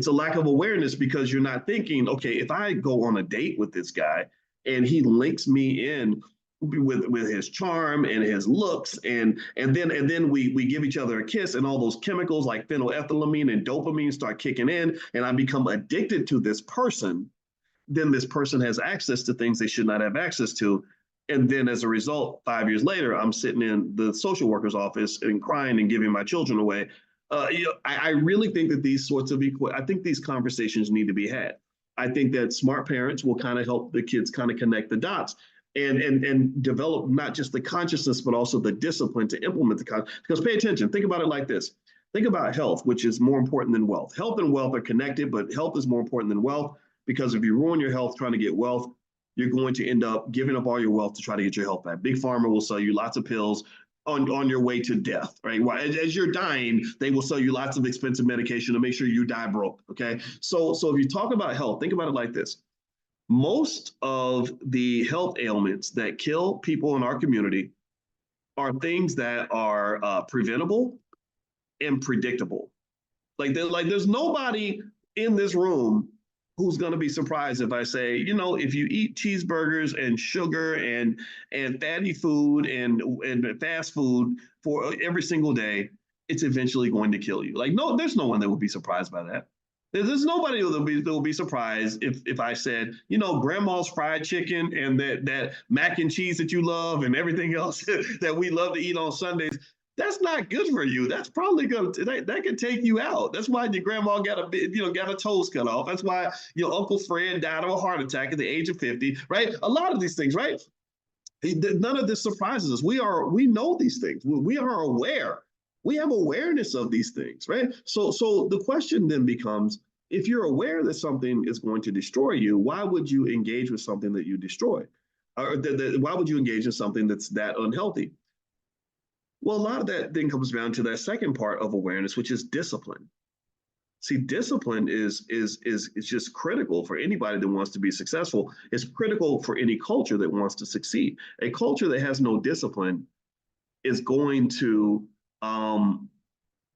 It's a lack of awareness because you're not thinking, okay, if I go on a date with this guy and he links me in with his charm and his looks and then we give each other a kiss and all those chemicals like phenylethylamine and dopamine start kicking in and I become addicted to this person, then this person has access to things they should not have access to. And then as a result, 5 years later, I'm sitting in the social worker's office and crying and giving my children away. I really think that I think these conversations need to be had. I think that smart parents will kind of help the kids kind of connect the dots and develop not just the consciousness, but also the discipline to implement because pay attention, think about it like this. Think about health, which is more important than wealth. Health and wealth are connected, but health is more important than wealth because if you ruin your health trying to get wealth, you're going to end up giving up all your wealth to try to get your health back. Big Pharma will sell you lots of pills on your way to death, right? As you're dying, they will sell you lots of expensive medication to make sure you die broke, okay? So if you talk about health, think about it like this. Most of the health ailments that kill people in our community are things that are preventable and predictable. There's nobody in this room who's going to be surprised if I say, if you eat cheeseburgers and sugar and fatty food and fast food for every single day, it's eventually going to kill you. No, there's no one that would be surprised by that. There's nobody that will be surprised if I said, grandma's fried chicken and that mac and cheese that you love and everything else that we love to eat on Sundays. That's not good for you. That's probably that could take you out. That's why your grandma got a toes cut off. That's why your Uncle Fred died of a heart attack at the age of 50, right? A lot of these things, right? None of this surprises us. We know these things. We are aware. We have awareness of these things, right? So the question then becomes, if you're aware that something is going to destroy you, why would you engage with something that you destroy? Or why would you engage in something that's that unhealthy? Well, a lot of that then comes down to that second part of awareness, which is discipline. See, discipline is just critical for anybody that wants to be successful. It's critical for any culture that wants to succeed. A culture that has no discipline is going to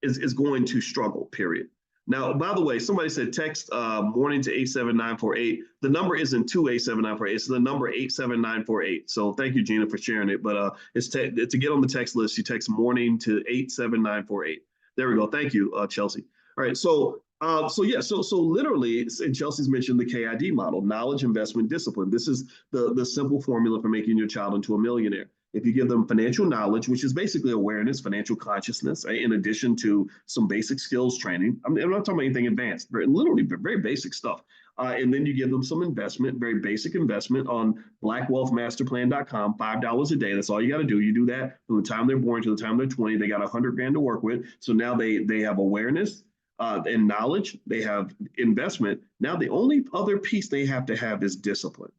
is going to struggle, period. Now, by the way, somebody said text morning to 87948. The number isn't 87948. It's the number 87948. So thank you, Gina, for sharing it. But it's to get on the text list, you text morning to 87948. There we go. Thank you, Chelsea. All right. So literally, and Chelsea's mentioned the KID model, knowledge, investment, discipline. This is the simple formula for making your child into a millionaire. If you give them financial knowledge, which is basically awareness, financial consciousness, right, in addition to some basic skills training. I'm not talking about anything advanced, literally very basic stuff. And then you give them some investment, very basic investment on blackwealthmasterplan.com, $5 a day. That's all you got to do. You do that from the time they're born to the time they're 20. They got $100,000 to work with. So now they have awareness and knowledge. They have investment. Now the only other piece they have to have is discipline.